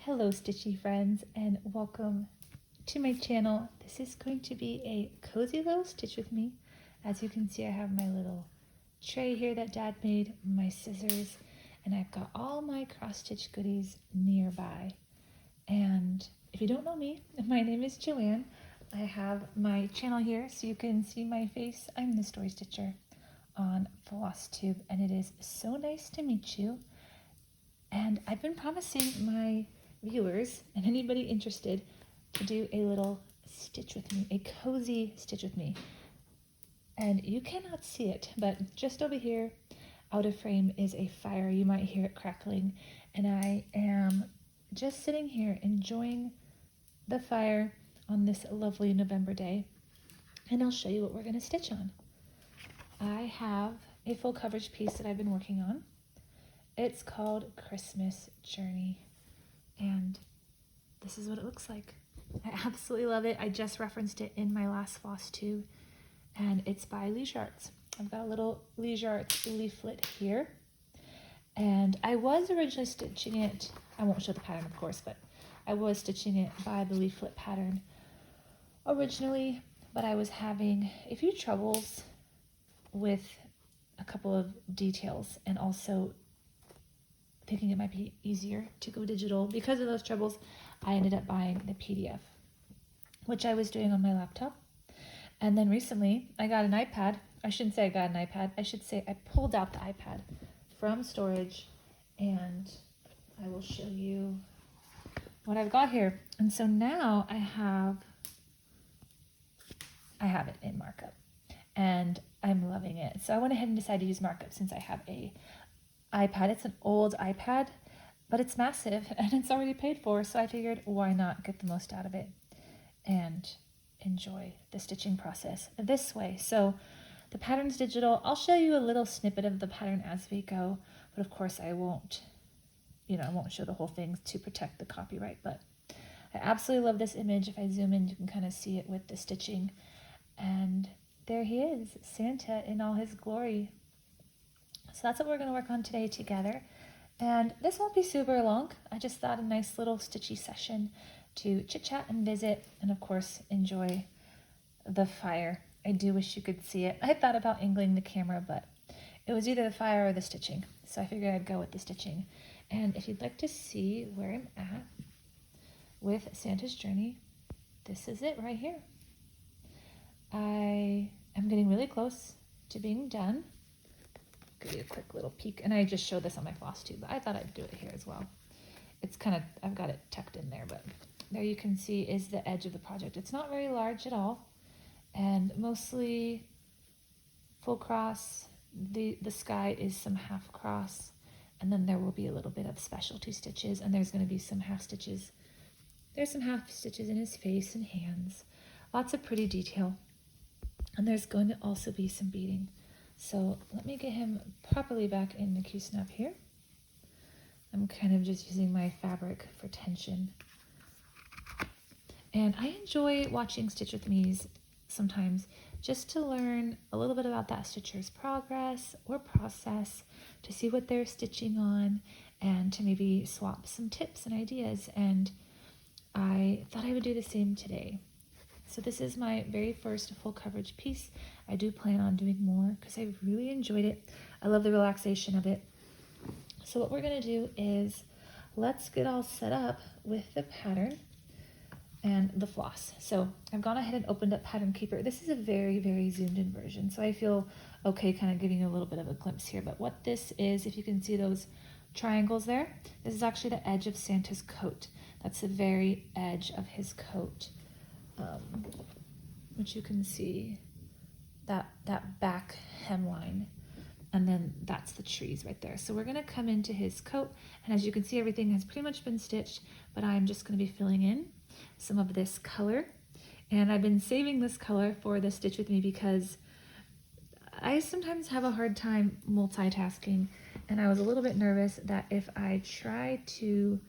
Hello stitchy friends and welcome to my channel. This is going to be a cozy little stitch with me. As you can see, I have my little tray here that Dad made, my scissors, and I've got all my cross stitch goodies nearby. And if you don't know me, my name is Joanne. I have my channel here so you can see my face. I'm the story stitcher on Flosstube, and it is so nice to meet you. And I've been promising my viewers and anybody interested to do a little stitch with me, a cozy stitch with me. And you cannot see it, but just over here out of frame is a fire. You might hear it crackling, and I am just sitting here enjoying the fire on this lovely November day, and I'll show you what we're going to stitch on. I have a full coverage piece that I've been working on. It's called Christmas Journey, and this is what it looks like. I absolutely love it. I just referenced it in my last Flosstube, and it's by Liege Arts. I've got a little Liege Arts leaflet here, and I was originally stitching it, I won't show the pattern of course, but I was stitching it by the leaflet pattern originally, but I was having a few troubles with a couple of details, and also thinking it might be easier to go digital. Because of those troubles, I ended up buying the PDF, which I was doing on my laptop. And then recently I got an iPad. I shouldn't say I got an iPad. I should say I pulled out the iPad from storage, and I will show you what I've got here. And so now I have it in markup, and I'm loving it. So I went ahead and decided to use markup since I have a iPad. It's an old iPad, but it's massive and it's already paid for, so I figured why not get the most out of it and enjoy the stitching process this way. So the pattern's digital. I'll show you a little snippet of the pattern as we go, but of course I won't show the whole thing to protect the copyright. But I absolutely love this image. If I zoom in, you can kind of see it with the stitching, and there he is, Santa in all his glory. So that's what we're going to work on today together. And this won't be super long. I just thought a nice little stitchy session to chit chat and visit, and of course enjoy the fire. I do wish you could see it. I thought about angling the camera, but it was either the fire or the stitching, so I figured I'd go with the stitching. And if you'd like to see where I'm at with Santa's Journey, this is it right here. I am getting really close to being done. Give you a quick little peek, and I just showed this on my Flosstube, but I thought I'd do it here as well. It's kind of, I've got it tucked in there, but there you can see is the edge of the project. It's not very large at all, and mostly full cross. The sky is some half cross, and then there will be a little bit of specialty stitches, and there's going to be some half stitches. There's some half stitches in his face and hands. Lots of pretty detail, and there's going to also be some beading. So let me get him properly back in the Q-snap here. I'm kind of just using my fabric for tension. And I enjoy watching Stitch With Me's sometimes just to learn a little bit about that stitcher's progress or process, to see what they're stitching on, and to maybe swap some tips and ideas. And I thought I would do the same today. So this is my very first full coverage piece. I do plan on doing more because I really enjoyed it. I love the relaxation of it. So what we're going to do is let's get all set up with the pattern and the floss. So I've gone ahead and opened up Pattern Keeper. This is a very, very zoomed in version, so I feel okay kind of giving you a little bit of a glimpse here. But what this is, if you can see those triangles there, this is actually the edge of Santa's coat. That's the very edge of his coat. Which you can see that back hemline, and then that's the trees right there. So we're going to come into his coat, and as you can see, everything has pretty much been stitched, but I'm just going to be filling in some of this color. And I've been saving this color for the Stitch With Me because I sometimes have a hard time multitasking, and I was a little bit nervous that if I try to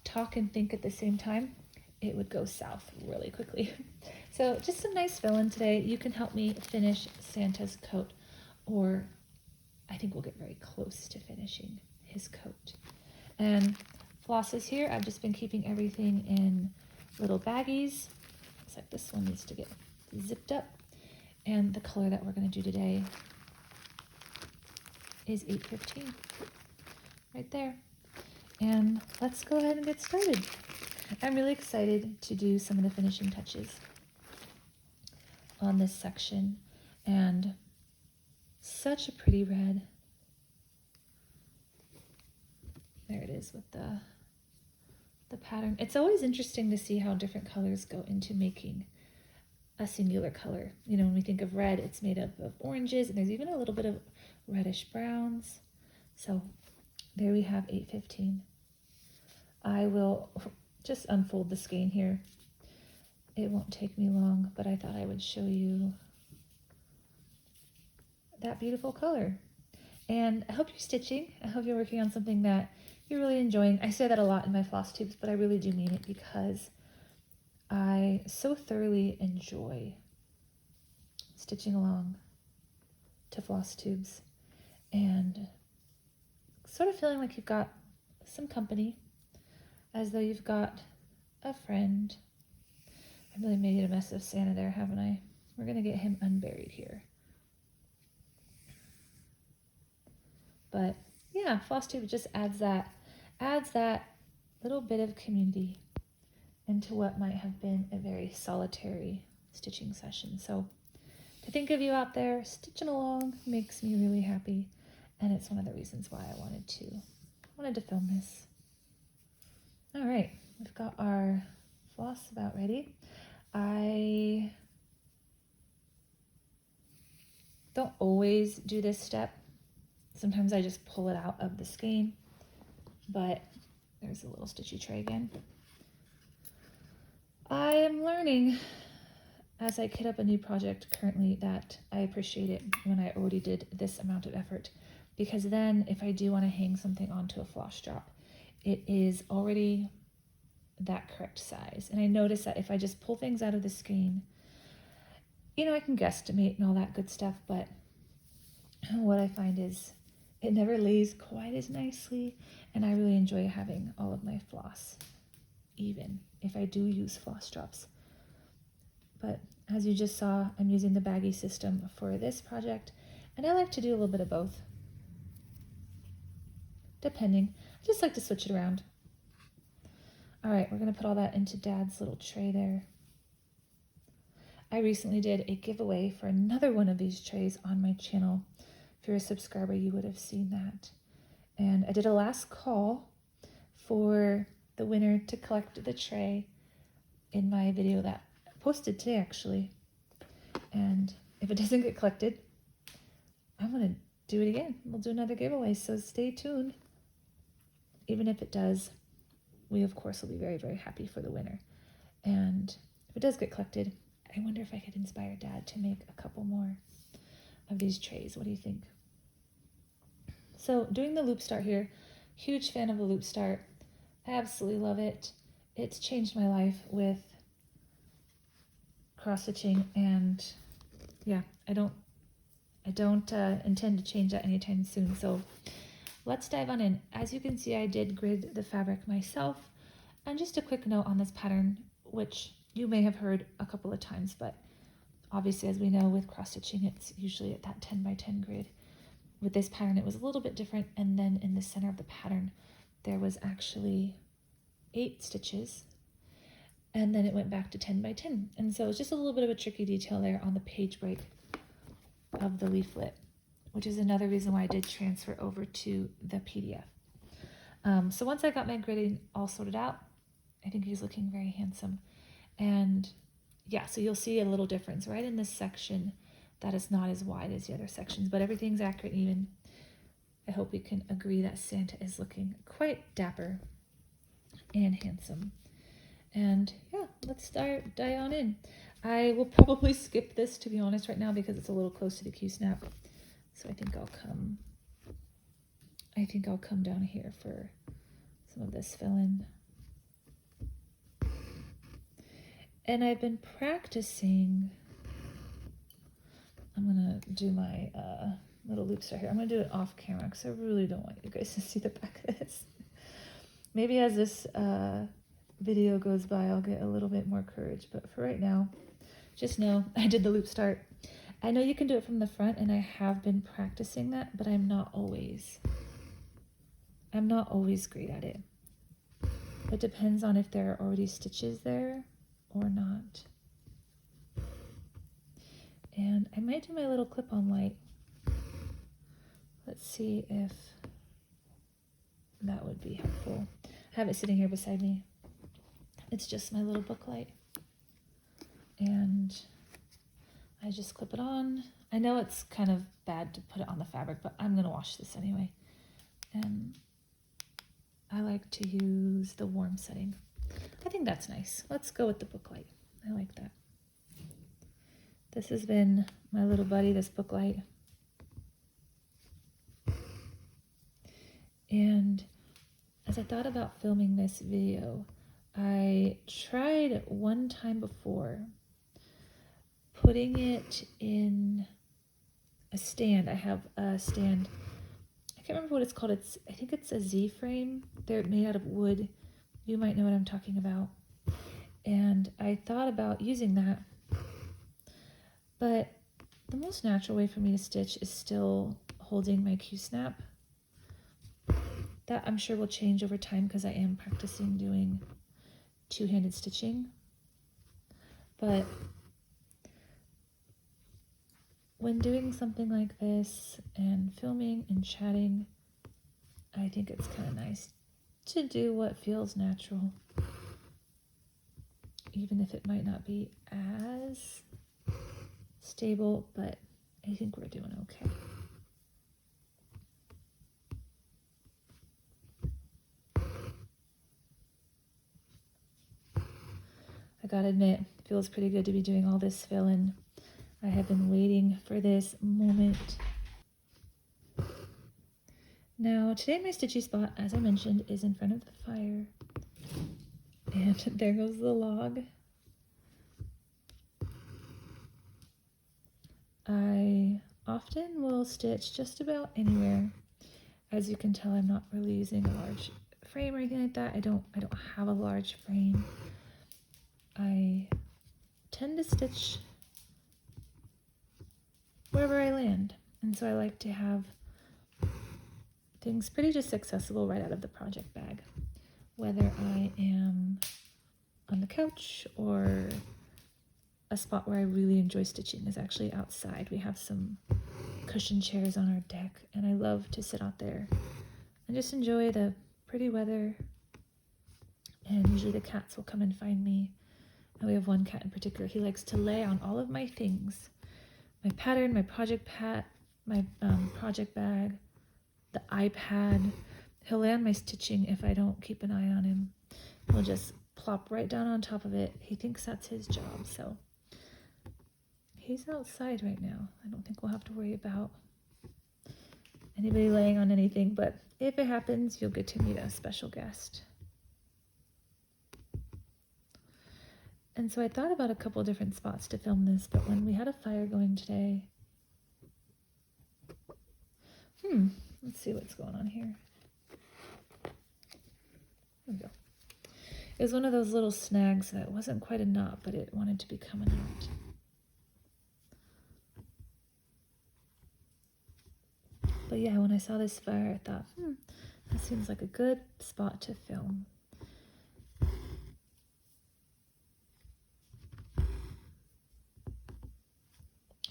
talk and think at the same time, it would go south really quickly. So just some nice fill-in today. You can help me finish Santa's coat, or I think we'll get very close to finishing his coat. And flosses here. I've just been keeping everything in little baggies. Looks like this one needs to get zipped up. And the color that we're going to do today is 815, right there. And let's go ahead and get started. I'm really excited to do some of the finishing touches on this section, and such a pretty red. There it is with the pattern. It's always interesting to see how different colors go into making a singular color. You know, when we think of red, it's made up of oranges, and there's even a little bit of reddish browns. So there we have 815. I will just unfold the skein here. It won't take me long, but I thought I would show you that beautiful color. And I hope you're stitching. I hope you're working on something that you're really enjoying. I say that a lot in my floss tubes, but I really do mean it, because I so thoroughly enjoy stitching along to floss tubes and sort of feeling like you've got some company, as though you've got a friend. I really made a mess of Santa there, haven't I? We're gonna get him unburied here. But yeah, Flosstube just adds that little bit of community into what might have been a very solitary stitching session. So to think of you out there stitching along makes me really happy, and it's one of the reasons why I wanted to film this. All right, we've got our floss about ready. I don't always do this step. Sometimes I just pull it out of the skein, but there's a little stitchy tray again. I am learning as I kit up a new project currently that I appreciate it when I already did this amount of effort, because then if I do want to hang something onto a floss drop, it is already that correct size. And I notice that if I just pull things out of the skein, you know, I can guesstimate and all that good stuff, but what I find is it never lays quite as nicely, and I really enjoy having all of my floss even if I do use floss drops. But as you just saw, I'm using the baggie system for this project, and I like to do a little bit of both, depending. I just like to switch it around. All right, we're gonna put all that into Dad's little tray there. I recently did a giveaway for another one of these trays on my channel. If you're a subscriber, you would have seen that. And I did a last call for the winner to collect the tray in my video that I posted today, actually. And if it doesn't get collected, I'm gonna do it again. We'll do another giveaway, so stay tuned. Even if it does, we of course will be very, very happy for the winner. And if it does get collected, I wonder if I could inspire Dad to make a couple more of these trays. What do you think? So doing the loop start here, huge fan of the loop start. I absolutely love it. It's changed my life with cross stitching, and yeah, I don't intend to change that anytime soon. So let's dive on in. As you can see, I did grid the fabric myself. And just a quick note on this pattern, which you may have heard a couple of times, but obviously, as we know, with cross stitching, it's usually at that 10 by 10 grid. With this pattern, it was a little bit different. And then in the center of the pattern, there was actually 8 stitches, and then it went back to 10 by 10. And so it's just a little bit of a tricky detail there on the page break of the leaflet, which is another reason why I did transfer over to the PDF. So once I got my gridding all sorted out, I think he's looking very handsome. And yeah, so you'll see a little difference right in this section that is not as wide as the other sections, but everything's accurate and even. I hope we can agree that Santa is looking quite dapper and handsome. And yeah, let's dive on in. I will probably skip this, to be honest, right now, because it's a little close to the Q-snap. So I think I'll come down here for some of this fill-in. And I've been practicing. I'm gonna do my little loops right here. I'm gonna do it off camera because I really don't want you guys to see the back of this. maybe as this video goes by, I'll get a little bit more courage. But for right now, just know I did the loop start. I know you can do it from the front, and I have been practicing that, but I'm not always great at it. It depends on if there are already stitches there or not. And I might do my little clip-on light. Let's see if that would be helpful. I have it sitting here beside me. It's just my little book light. And I just clip it on. I know it's kind of bad to put it on the fabric, but I'm gonna wash this anyway. And I like to use the warm setting. I think that's nice. Let's go with the book light. I like that. This has been my little buddy, this book light. And as I thought about filming this video, I tried one time before putting it in a stand. I have a stand. I can't remember what it's called. I think it's a Z-frame. They're made out of wood. You might know what I'm talking about. And I thought about using that. But the most natural way for me to stitch is still holding my Q-snap. That I'm sure will change over time because I am practicing doing two-handed stitching. But when doing something like this and filming and chatting, I think it's kind of nice to do what feels natural, even if it might not be as stable, but I think we're doing okay. I gotta admit, it feels pretty good to be doing all this fill-in. I have been waiting for this moment. Now, today my stitchy spot, as I mentioned, is in front of the fire. And there goes the log. I often will stitch just about anywhere. As you can tell, I'm not really using a large frame or anything like that. I don't have a large frame. I tend to stitch wherever I land, and so I like to have things pretty just accessible right out of the project bag, whether I am on the couch or a spot where I really enjoy stitching is actually outside. We have some cushion chairs on our deck, and I love to sit out there and just enjoy the pretty weather. And usually the cats will come and find me. And we have one cat in particular. He likes to lay on all of my things, my pattern, my project my project bag, the iPad. He'll lay on my stitching if I don't keep an eye on him. He'll just plop right down on top of it. He thinks that's his job, so he's outside right now. I don't think we'll have to worry about anybody laying on anything, but if it happens, you'll get to meet a special guest. And so I thought about a couple different spots to film this, but when we had a fire going today, let's see what's going on here. There we go. It was one of those little snags that wasn't quite a knot, but it wanted to become a knot. But yeah, when I saw this fire, I thought, that seems like a good spot to film.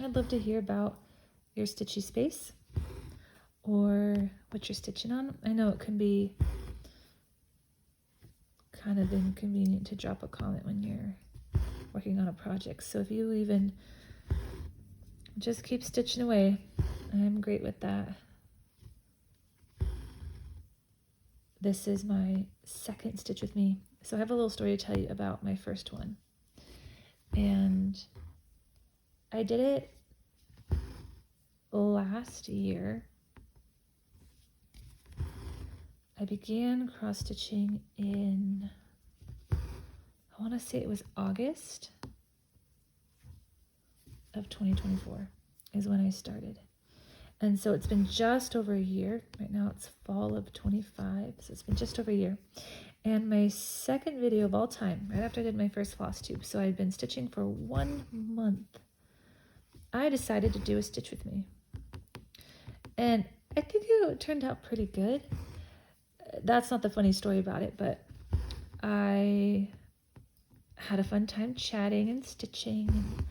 I'd love to hear about your stitchy space or what you're stitching on. I know it can be kind of inconvenient to drop a comment when you're working on a project. So if you even just keep stitching away, I'm great with that. This is my second stitch with me. So I have a little story to tell you about my first one. And I did it last year. I began cross stitching in, I want to say it was August of 2024 is when I started. And so it's been just over a year. Right now it's fall of 25, so it's been just over a year. And my second video of all time, right after I did my first floss tube, so I'd been stitching for 1 month, I decided to do a stitch with me. And I think it turned out pretty good. That's not the funny story about it, but I had a fun time chatting and stitching.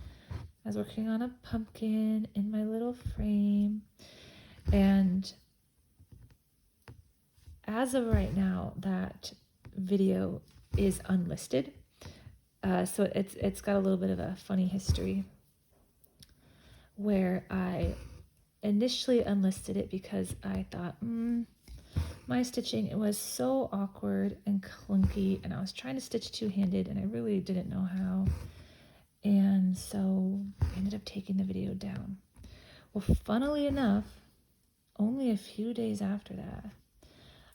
I was working on a pumpkin in my little frame. And as of right now, that video is unlisted. So it's got a little bit of a funny history where I initially unlisted it because I thought, my stitching, it was so awkward and clunky, and I was trying to stitch two-handed and I really didn't know how. And so I ended up taking the video down. Well, funnily enough, only a few days after that,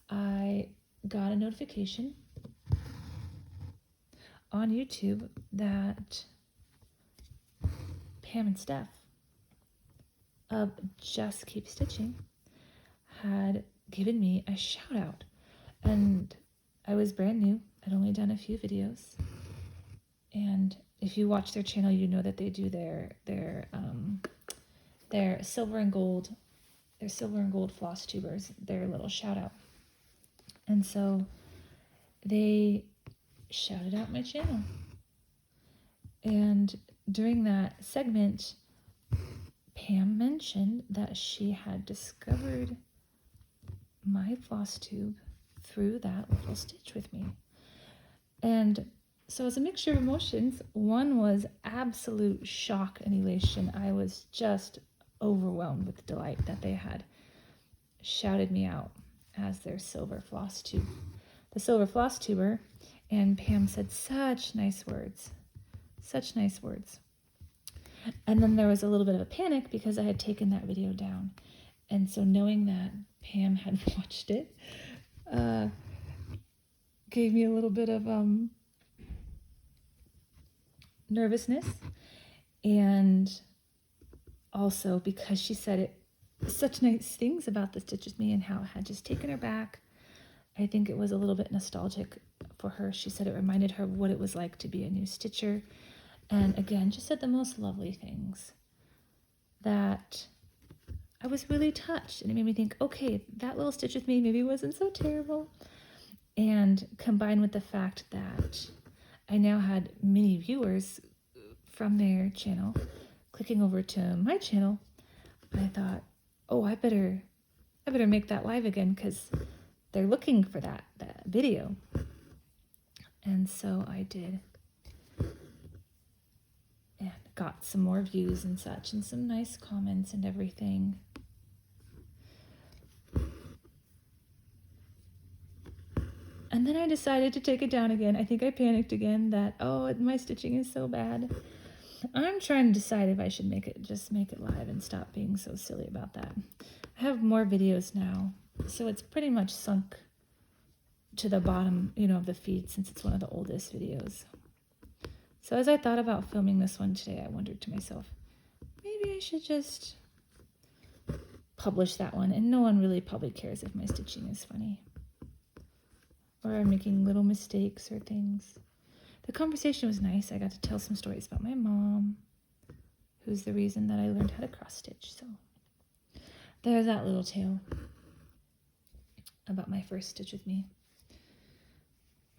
I got a notification on YouTube that Pam and Steph of Just Keep Stitching had given me a shout out. And I was brand new. I'd only done a few videos. And if you watch their channel, you know that they do their silver and gold floss tubers, their little shout out. And so they shouted out my channel. And during that segment, Pam mentioned that she had discovered my floss tube through that little stitch with me. And so it was a mixture of emotions. One was absolute shock and elation. I was just overwhelmed with delight that they had shouted me out as their silver floss tube. The silver floss tuber, and Pam said such nice words. Such nice words. And then there was a little bit of a panic because I had taken that video down. And so knowing that Pam had watched it gave me a little bit of nervousness. And also because she said it such nice things about the stitch with me and how it had just taken her back. I think it was a little bit nostalgic for her. She said it reminded her of what it was like to be a new stitcher. And again, just said the most lovely things, that I was really touched. And it made me think, okay, that little stitch with me maybe wasn't so terrible. And combined with the fact that I now had many viewers from their channel clicking over to my channel, I thought, oh, I better make that live again because they're looking for that video. And so I did. And got some more views and such, and some nice comments and everything. And then I decided to take it down again. I think I panicked again that, oh, my stitching is so bad. I'm trying to decide if I should just make it live and stop being so silly about that. I have more videos now, so it's pretty much sunk to the bottom, of the feed since it's one of the oldest videos. So as I thought about filming this one today, I wondered to myself, maybe I should just publish that one, and no one really probably cares if my stitching is funny or I'm making little mistakes or things. The conversation was nice. I got to tell some stories about my mom, who's the reason that I learned how to cross stitch. So there's that little tale about my first stitch with me.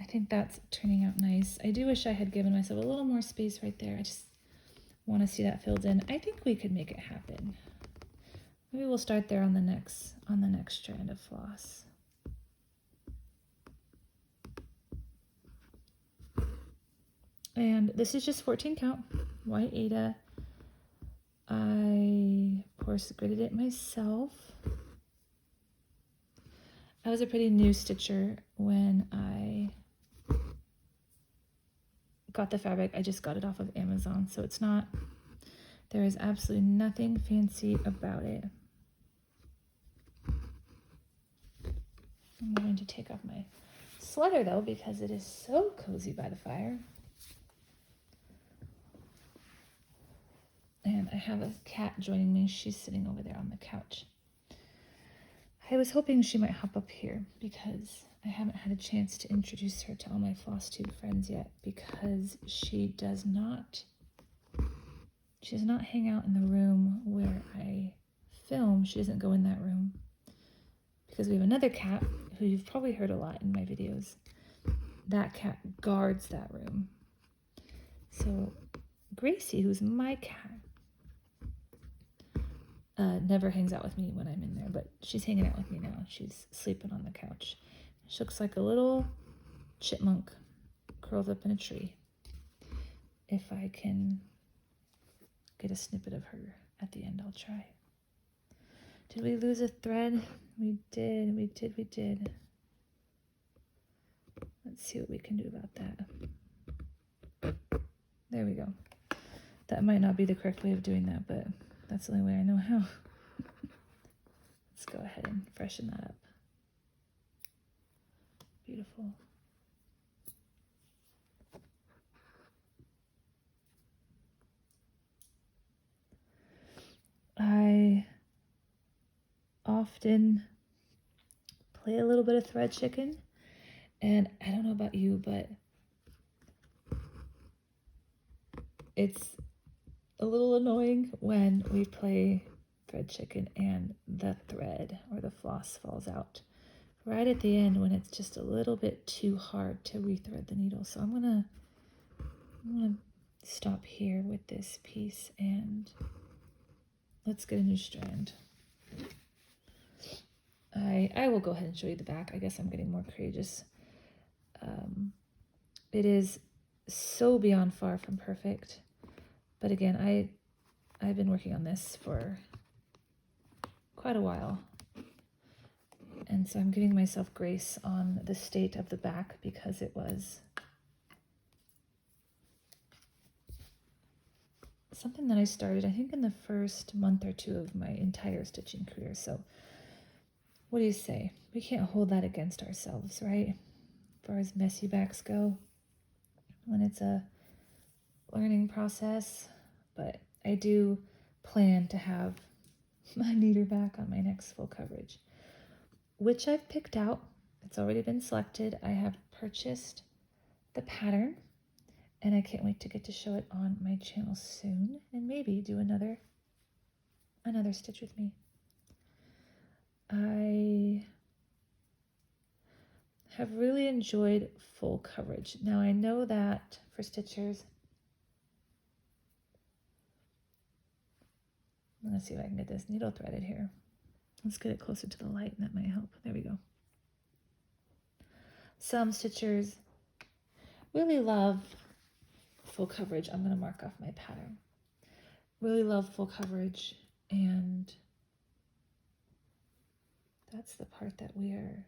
I think that's turning out nice. I do wish I had given myself a little more space right there. I just want to see that filled in. I think we could make it happen. Maybe we'll start there on the next strand of floss. And this is just 14 count, white Aida. I, of course, gridded it myself. I was a pretty new stitcher when I got the fabric. I just got it off of Amazon, so there is absolutely nothing fancy about it. I'm going to take off my sweater though because it is so cozy by the fire. And I have a cat joining me. She's sitting over there on the couch. I was hoping she might hop up here because I haven't had a chance to introduce her to all my Flosstube friends yet, because she does not hang out in the room where I film. She doesn't go in that room because we have another cat who you've probably heard a lot in my videos. That cat guards that room. So Gracie, who's my cat, never hangs out with me when I'm in there, but she's hanging out with me now. She's sleeping on the couch. She looks like a little chipmunk curled up in a tree. If I can get a snippet of her at the end, I'll try. Did we lose a thread? We did. Let's see what we can do about that. There we go. That might not be the correct way of doing that, but that's the only way I know how. Let's go ahead and freshen that up. Beautiful. I often play a little bit of thread chicken, and I don't know about you, but it's a little annoying when we play thread chicken and the thread or the floss falls out right at the end when it's just a little bit too hard to rethread the needle. So I'm gonna stop here with this piece and let's get a new strand. I will go ahead and show you the back. I guess I'm getting more courageous. It is so beyond far from perfect, but again, I've been working on this for quite a while, and so I'm giving myself grace on the state of the back because it was something that I started, I think, in the first month or two of my entire stitching career. So what do you say? We can't hold that against ourselves, right? As far as messy backs go, when it's a learning process. But I do plan to have my neater back on my next full coverage, which I've picked out. It's already been selected. I have purchased the pattern, and I can't wait to get to show it on my channel soon and maybe do another stitch with me. I have really enjoyed full coverage. Now I know that for stitchers, let's see if I can get this needle threaded here. Let's get it closer to the light, and that might help. There we go. Some stitchers really love full coverage. I'm going to mark off my pattern. Really love full coverage, and that's the part that we are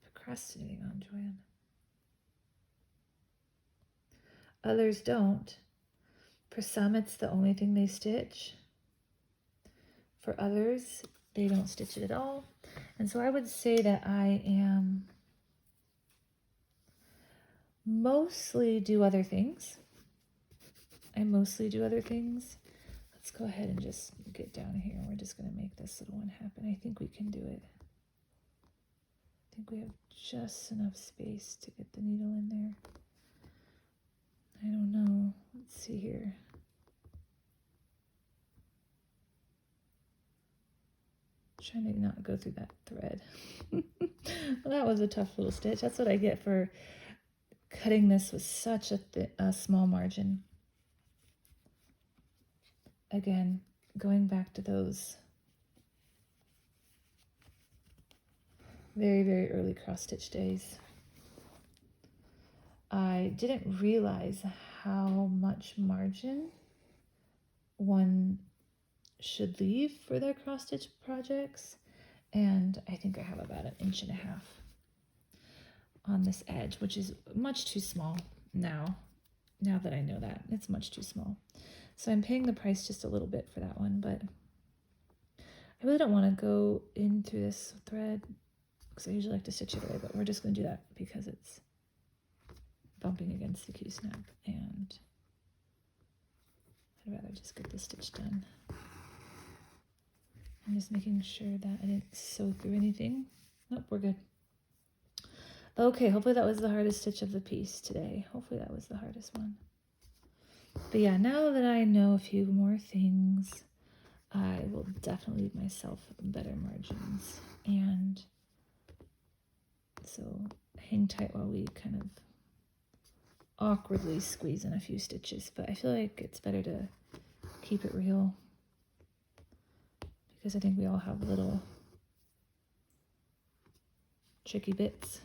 procrastinating on, Joanne. Others don't. For some, it's the only thing they stitch. For others, they don't stitch it at all. And so I would say that I am mostly do other things. Let's go ahead and just get down here. We're just going to make this little one happen. I think we can do it. I think we have just enough space to get the needle in there. I don't know. Let's see here. Trying to not go through that thread. Well, that was a tough little stitch. That's what I get for cutting this with such a small margin. Again, going back to those very, very early cross stitch days, I didn't realize how much margin one should leave for their cross stitch projects, and I think I have about 1.5 inches on this edge, which is much too small now that I know that. It's much too small. So I'm paying the price just a little bit for that one, but I really don't want to go in through this thread because I usually like to stitch it away, but we're just going to do that because it's bumping against the Q-snap, and I I'd rather just get the stitch done. I'm just making sure that I didn't sew through anything. Nope, we're good. Okay, hopefully that was the hardest stitch of the piece today. Hopefully that was the hardest one. But yeah, now that I know a few more things, I will definitely leave myself better margins. And so hang tight while we kind of awkwardly squeeze in a few stitches. But I feel like it's better to keep it real, because I think we all have little tricky bits.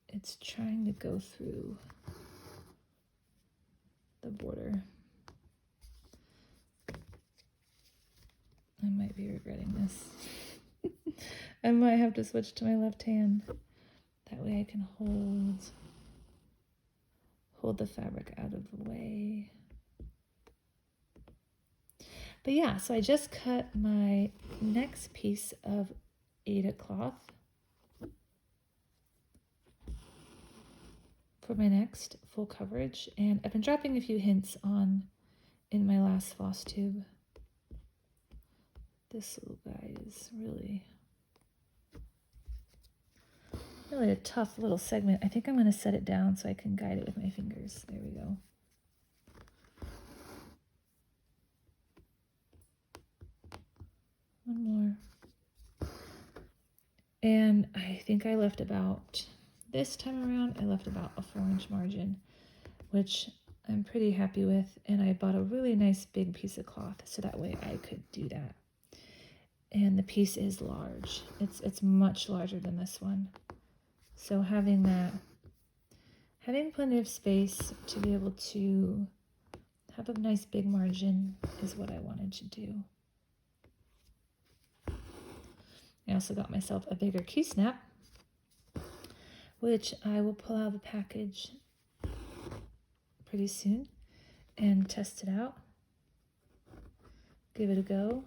It's trying to go through the border. I might be regretting this. I might have to switch to my left hand. That way I can hold the fabric out of the way. But yeah, so I just cut my next piece of Aida cloth for my next full coverage, and I've been dropping a few hints in my last Flosstube. This little guy is really a tough little segment. I think I'm going to set it down so I can guide it with my fingers. There we go. One more. And I think I left about, this time around, I left about a 4-inch margin, which I'm pretty happy with. And I bought a really nice big piece of cloth so that way I could do that. And the piece is large. It's much larger than this one. So having plenty of space to be able to have a nice big margin is what I wanted to do. I also got myself a bigger key snap, which I will pull out of the package pretty soon and test it out. Give it a go.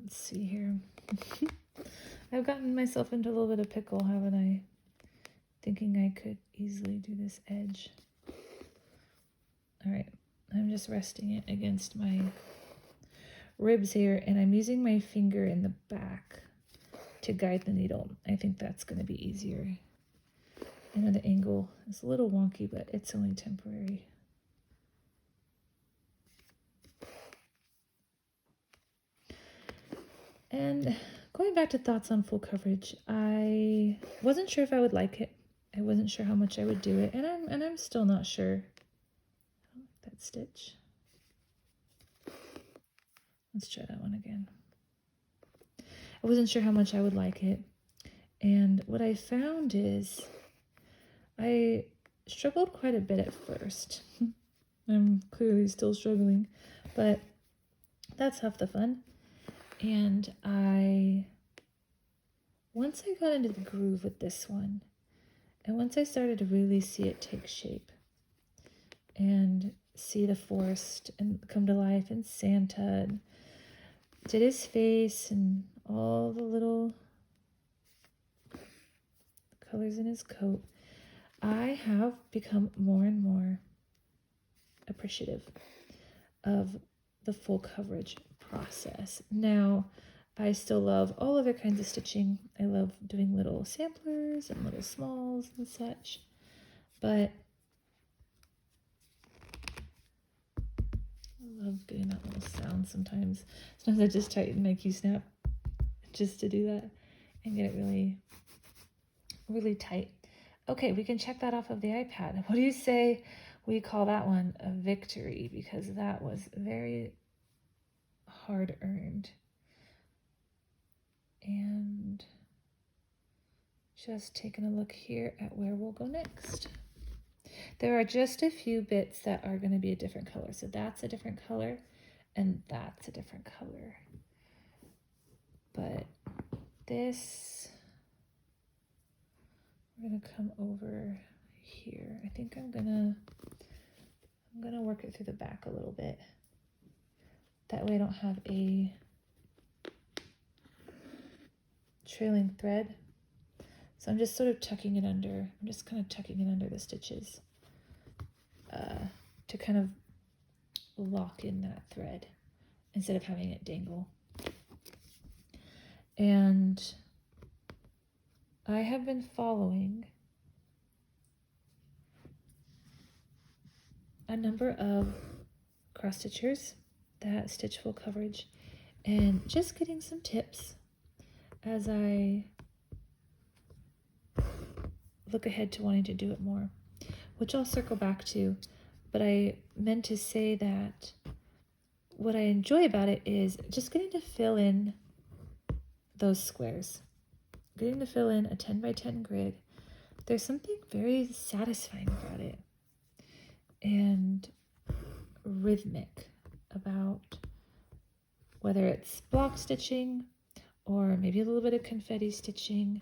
Let's see here. I've gotten myself into a little bit of pickle, haven't I? Thinking I could easily do this edge. All right, I'm just resting it against my ribs here, and I'm using my finger in the back to guide the needle. I think that's going to be easier. I know the angle is a little wonky, but it's only temporary. And going back to thoughts on full coverage, I wasn't sure if I would like it. I wasn't sure how much I would do it, and I'm still not sure. Oh, that stitch. Let's try that one again. I wasn't sure how much I would like it, and what I found is I struggled quite a bit at first. I'm clearly still struggling, but that's half the fun. And once I got into the groove with this one, and once I started to really see it take shape and see the forest and come to life, and Santa did his face and all the little colors in his coat, I have become more and more appreciative of the full coverage process. Now, I still love all other kinds of stitching. I love doing little samplers and little smalls and such, but I love getting that little sound sometimes. Sometimes I just tighten my Q-snap just to do that and get it really, really tight. Okay, we can check that off of the iPad. What do you say we call that one a victory? Because that was very hard earned. And just taking a look here at where we'll go next. There are just a few bits that are going to be a different color. So that's a different color, and that's a different color. But this, we're going to come over here. I think I'm gonna work it through the back a little bit. That way I don't have a trailing thread. So I'm just sort of tucking it under. I'm just kind of tucking it under the stitches to kind of lock in that thread instead of having it dangle. And I have been following a number of cross stitchers that stitch full coverage and just getting some tips as I look ahead to wanting to do it more, which I'll circle back to. But I meant to say that what I enjoy about it is just getting to fill in those squares, getting to fill in a 10 by 10 grid. There's something very satisfying about it and rhythmic about whether it's block stitching or maybe a little bit of confetti stitching.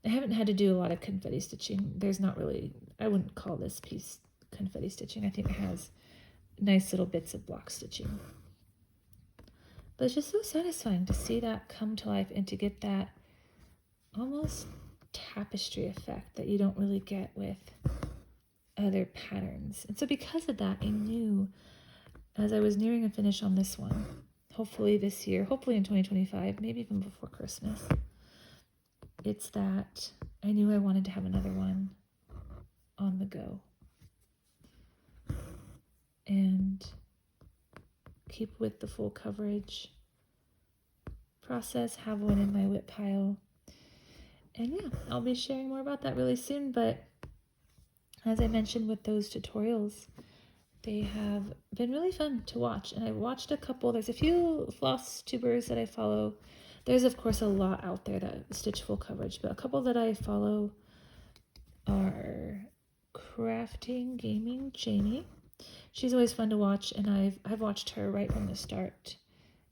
I haven't had to do a lot of confetti stitching. There's not really, I wouldn't call this piece confetti stitching. I think it has nice little bits of block stitching. But it's just so satisfying to see that come to life and to get that almost tapestry effect that you don't really get with other patterns. And so because of that, I knew as I was nearing a finish on this one, hopefully this year, hopefully in 2025, maybe even before Christmas, it's that I knew I wanted to have another one on the go and keep with the full coverage process, have one in my WIP pile. And yeah, I'll be sharing more about that really soon, but as I mentioned with those tutorials, they have been really fun to watch. And I've watched a couple, there's a few Flosstubers that I follow. There's of course a lot out there that stitch full coverage, but a couple that I follow are CraftyGamingJamie. She's always fun to watch, and I've watched her right from the start,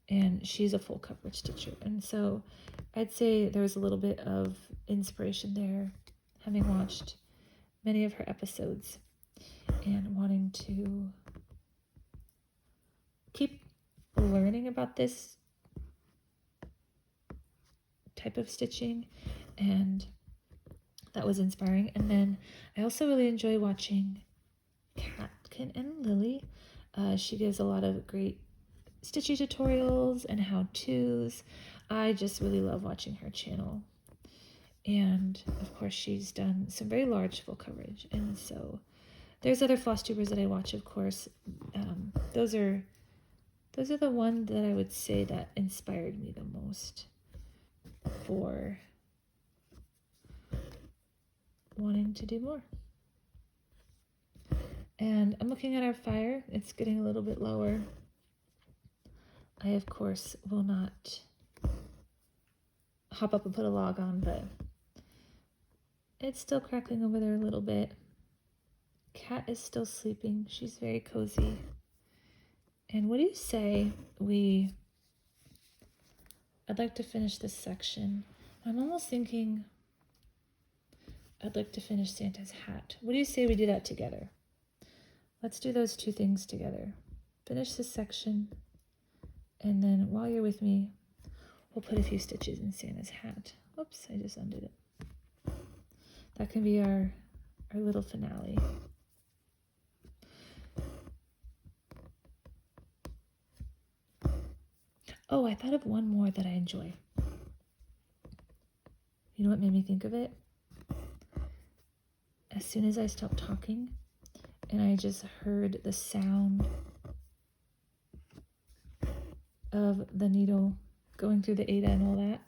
and she's a full coverage stitcher. And so I'd say there was a little bit of inspiration there, having watched many of her episodes and wanting to keep learning about this type of stitching, and that was inspiring. And then I also really enjoy watching catkinandlillie. She gives a lot of great stitchy tutorials and how-tos. I just really love watching her channel. And of course she's done some very large full coverage, and so there's other Flosstubers that I watch, of course. Those are the ones that I would say that inspired me the most for wanting to do more. And I'm looking at our fire. It's getting a little bit lower. I, of course, will not hop up and put a log on, but it's still crackling over there a little bit. Cat is still sleeping. She's very cozy. And what do you say I'd like to finish this section. I'm almost thinking I'd like to finish Santa's hat. What do you say we do that together? Let's do those two things together. Finish this section, and then while you're with me, we'll put a few stitches in Santa's hat. Oops, I just undid it. That can be our little finale. Oh, I thought of one more that I enjoy. You know what made me think of it? As soon as I stopped talking and I just heard the sound of the needle going through the Ada and all that,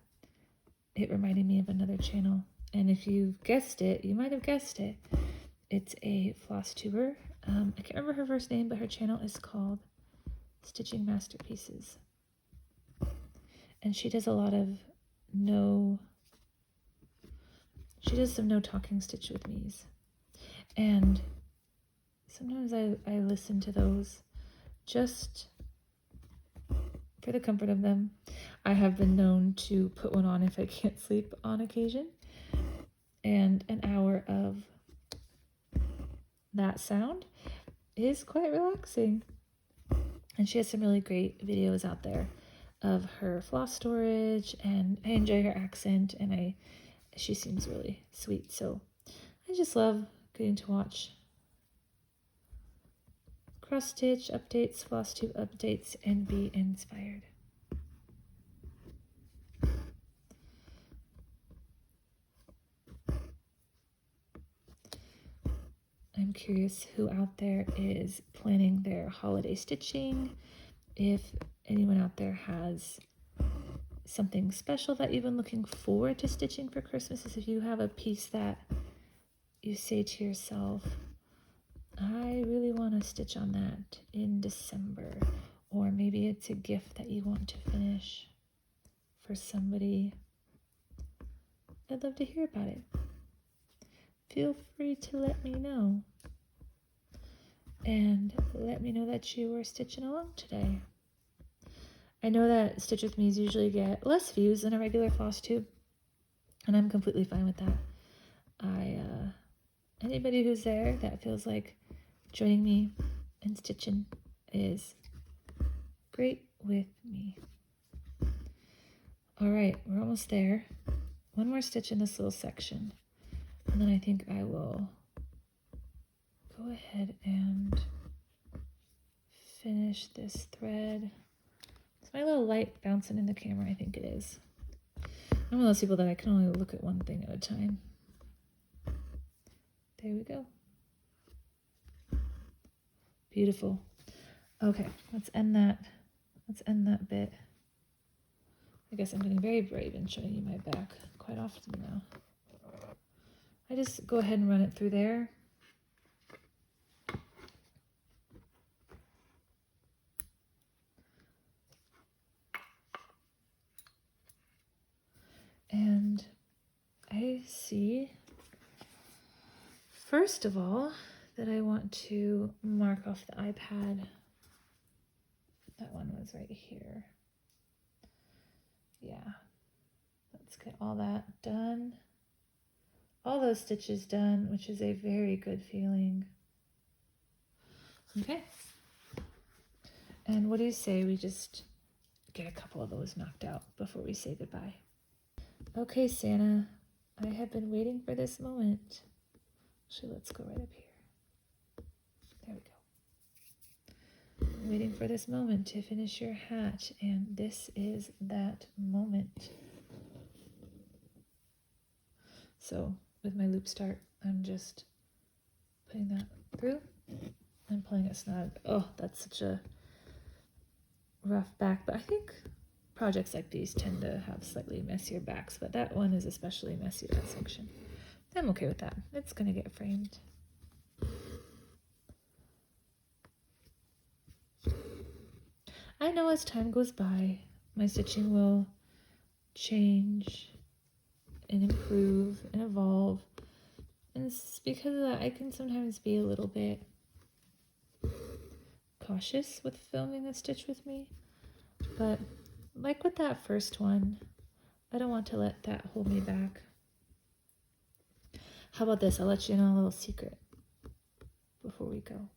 it reminded me of another channel. And if you guessed it, you might have guessed it. It's a Flosstuber. I can't remember her first name, but her channel is called StitchingMasterpieces. And she does a lot of she does some no talking stitch with me's. And sometimes I listen to those just for the comfort of them. I have been known to put one on if I can't sleep on occasion. And an hour of that sound is quite relaxing. And she has some really great videos out there of her floss storage, and I enjoy her accent, and I she seems really sweet. So I just love getting to watch cross stitch updates, Flosstube updates, and be inspired. I'm curious who out there is planning their holiday stitching. If anyone out there has something special that you've been looking forward to stitching for Christmas, if you have a piece that you say to yourself, I really want to stitch on that in December, or maybe it's a gift that you want to finish for somebody, I'd love to hear about it. Feel free to let me know. And let me know that you were stitching along today. I know that Stitch With Me's usually get less views than a regular Flosstube, and I'm completely fine with that. Anybody who's there that feels like joining me and stitching is great with me. All right, we're almost there. One more stitch in this little section, and then I think I will go ahead and finish this thread. It's my little light bouncing in the camera, I think it is. I'm one of those people that I can only look at one thing at a time. There we go. Beautiful. Okay, let's end that. Let's end that bit. I guess I'm getting very brave in showing you my back quite often now. I just go ahead and run it through there. And I see, first of all, that I want to mark off the iPad. That one was right here. Yeah, let's get all that done. All those stitches done, which is a very good feeling. Okay. And what do you say we just get a couple of those knocked out before we say goodbye? Okay, Santa, I have been waiting for this moment. Actually, let's go right up here. There we go. I'm waiting for this moment to finish your hat, and this is that moment. So with my loop start, I'm just putting that through and pulling it snug. Oh, that's such a rough back, but I think projects like these tend to have slightly messier backs, but that one is especially messy, that section. I'm okay with that. It's gonna get framed. I know as time goes by, my stitching will change and improve and evolve. And it's because of that, I can sometimes be a little bit cautious with filming a Stitch With Me. But like with that first one, I don't want to let that hold me back. How about this? I'll let you know a little secret before we go.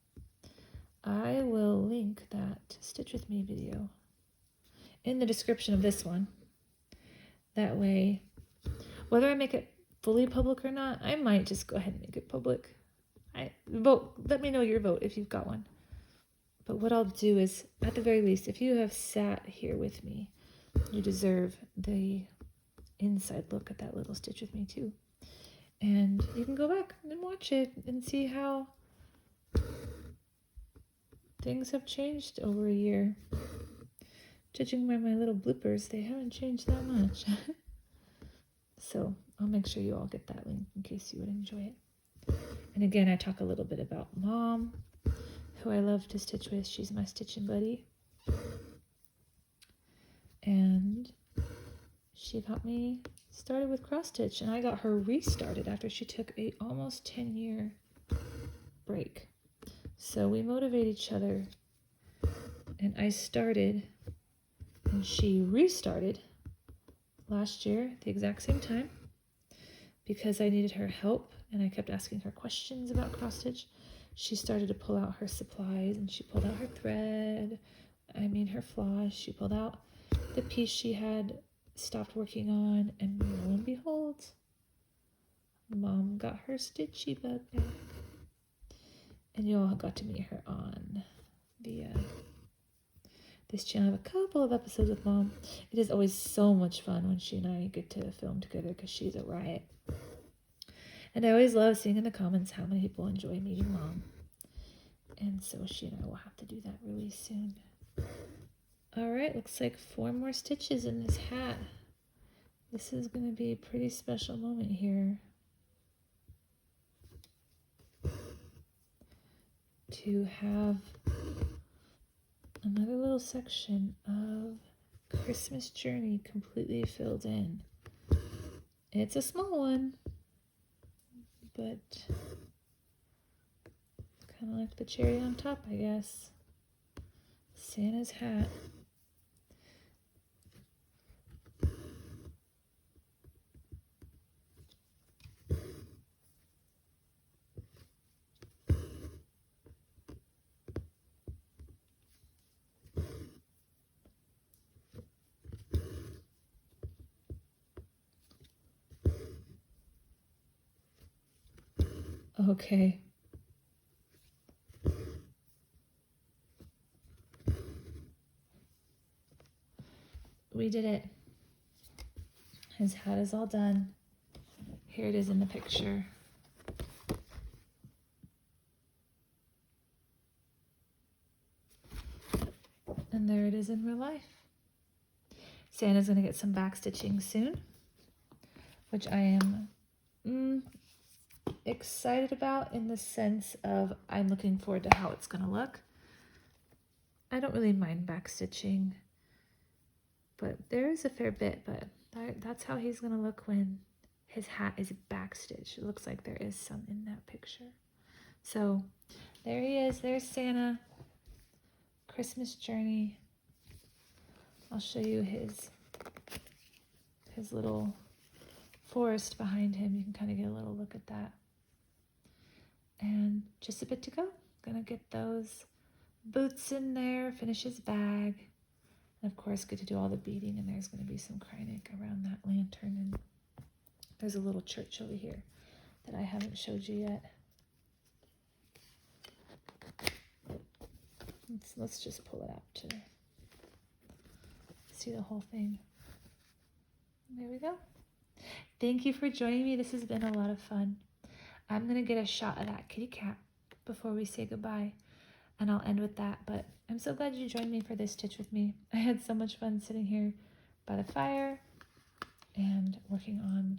I will link that Stitch With Me video in the description of this one. That way, whether I make it fully public or not, I might just go ahead and make it public. Vote. Let me know your vote if you've got one. But what I'll do is, at the very least, if you have sat here with me, you deserve the inside look at that little Stitch With Me too. And you can go back and watch it and see how things have changed over a year. Judging by my little bloopers, they haven't changed that much. So I'll make sure you all get that link in case you would enjoy it. And again, I talk a little bit about Mom, who I love to stitch with. She's my stitching buddy. And she got me started with cross stitch, and I got her restarted after she took a almost 10-year break. So we motivate each other, and I started and she restarted last year at the exact same time because I needed her help and I kept asking her questions about cross stitch. She started to pull out her supplies, and she pulled out her thread, her floss. She pulled out the piece she had stopped working on, and lo and behold, Mom got her stitchy bug back. And you all got to meet her on the this channel. I have a couple of episodes with Mom. It is always so much fun when she and I get to film together because she's a riot. And I always love seeing in the comments how many people enjoy meeting Mom. And so she and I will have to do that really soon. Alright, looks like 4 more stitches in this hat. This is going to be a pretty special moment here. To have another little section of Christmas Journey completely filled in. It's a small one, but kind of like the cherry on top, I guess. Santa's hat. Okay. We did it. His hat is all done. Here it is in the picture. And there it is in real life. Santa's going to get some back stitching soon, which I am excited about in the sense of I'm looking forward to how it's going to look. I don't really mind back stitching, but there is a fair bit, but that's how he's going to look when his hat is back stitched. It looks like there is some in that picture. So there he is. There's Santa. Christmas Journey. I'll show you his little forest behind him. You can kind of get a little look at that. And just a bit to go. Gonna get those boots in there, finish his bag, and of course get to do all the beading, and there's gonna be some Kreinik around that lantern, and there's a little church over here that I haven't showed you yet. Let's just pull it out to see the whole thing. There we go. Thank you for joining me. This has been a lot of fun. I'm going to get a shot of that kitty cat before we say goodbye, and I'll end with that. But I'm so glad you joined me for this stitch with me. I had so much fun sitting here by the fire and working on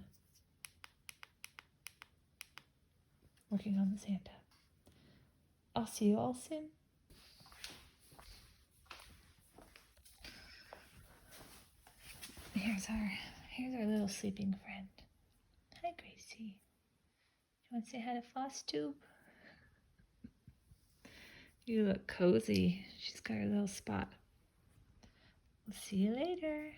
the Santa. I'll see you all soon. Here's our little sleeping friend. Hi, Gracie. You want to say hi to Flosstube? You look cozy. She's got her little spot. We'll see you later.